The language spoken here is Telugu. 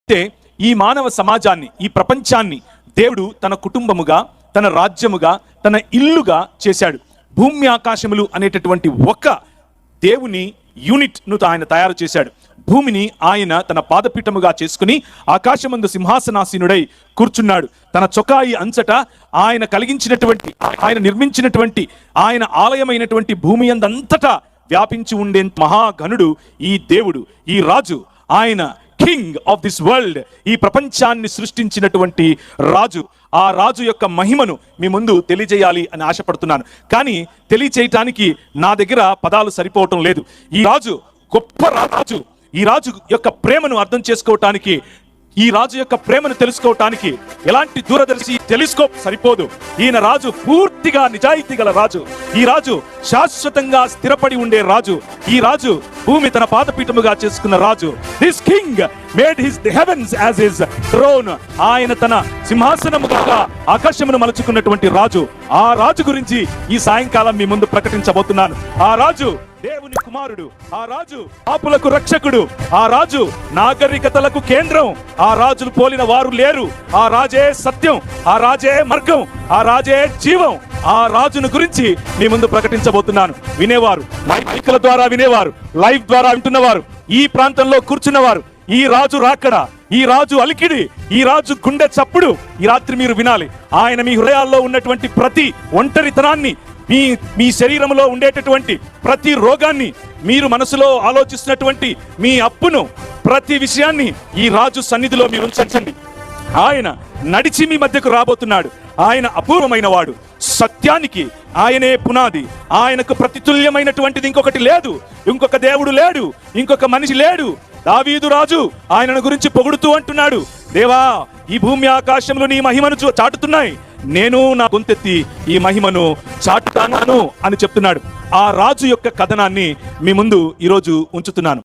అయితే ఈ మానవ సమాజాన్ని, ఈ ప్రపంచాన్ని దేవుడు తన కుటుంబముగా, తన రాజ్యముగా, తన ఇల్లుగా చేశాడు. భూమి ఆకాశములు అనేటటువంటి ఒక దేవుని యూనిట్ను ఆయన తయారు చేశాడు. భూమిని ఆయన తన పాదపీఠముగా చేసుకుని ఆకాశమందు సింహాసనాసీనుడై కూర్చున్నాడు. తన చొక్కాయి అంచట ఆయన కలిగించినటువంటి, ఆయన నిర్మించినటువంటి, ఆయన ఆలయమైనటువంటి భూమి అందంతటా వ్యాపించి ఉండే మహాగణుడు ఈ దేవుడు, ఈ రాజు. ఆయన కింగ్ ఆఫ్ దిస్ వరల్డ్, ఈ ప్రపంచాన్ని సృష్టించినటువంటి రాజు. ఆ రాజు యొక్క మహిమను మీ ముందు తెలియజేయాలి అని ఆశపడుతున్నాను. కానీ తెలియచేయటానికి నా దగ్గర పదాలు సరిపోవటం లేదు. ఈ రాజు గొప్ప రాజు. ఈ రాజు యొక్క ప్రేమను అర్థం చేసుకోవటానికి, ఈ రాజు యొక్క ప్రేమను తెలుసుకోవటానికి ఎలాంటి దూరదర్శి టెలిస్కోప్ సరిపోదు. ఈయన రాజు పూర్తిగా నిజాయితీ గల రాజు. ఈ రాజు శాశ్వతంగా స్థిరపడి ఉండే రాజు. ఈ రాజు భూమి తన పాదపీఠముగా చేసుకున్న రాజు. This king made his heavens as his throne. ఆయన తన సింహాసనముగా ఆకాశమును మలుచుకున్నటువంటి రాజు. ఆ రాజు గురించి ఈ సాయంకాలం మీ ముందు ప్రకటించబోతున్నాను. ఆ రాజు దేవుని కుమారుడు. ఆ రాజు పాపులకు రక్షకుడు. ఆ రాజు నాగరికతలకు కేంద్రం. ఆ రాజులు పోలిన వారు లేరు. ఆ రాజే సత్యం, ఆ రాజే మార్గం, ఆ రాజే జీవం. ఆ రాజును గురించి మీ ముందు ప్రకటించబోతున్నాను. వినేవారు, మైకుల ద్వారా వినేవారు, లైవ్ ద్వారా వింటున్నవారు, ఈ ప్రాంతంలో కూర్చున్నవారు, ఈ రాజు రాకడ, ఈ రాజు అలికిడి, ఈ రాజు గుండె చప్పుడు ఈ రాత్రి మీరు వినాలి. ఆయన మీ హృదయాల్లో ఉన్నటువంటి ప్రతి ఒంటరితనాన్ని, మీ శరీరంలో ఉండేటటువంటి ప్రతి రోగాన్ని, మీరు మనసులో ఆలోచిస్తున్నటువంటి మీ అప్పును, ప్రతి విషయాన్ని ఈ రాజు సన్నిధిలో మీరు ఉంచండి. ఆయన నడిచి మీ మధ్యకు రాబోతున్నాడు. ఆయన అపూర్వమైన వాడు. సత్యానికి ఆయనే పునాది. ఆయనకు ప్రతితుల్యమైనటువంటిది ఇంకొకటి లేదు. ఇంకొక దేవుడు లేడు, ఇంకొక మనిషి లేడు. దావీదు రాజు ఆయనను గురించి పొగుడుతూ అంటున్నాడు, దేవా, ఈ భూమి ఆకాశంలో నీ మహిమను చాటుతున్నాయి, నేను నా గొంతెత్తి ఈ మహిమను చాటుతాను అని చెప్తున్నాడు. ఆ రాజు యొక్క కథనాన్ని మీ ముందు ఈరోజు ఉంచుతున్నాను.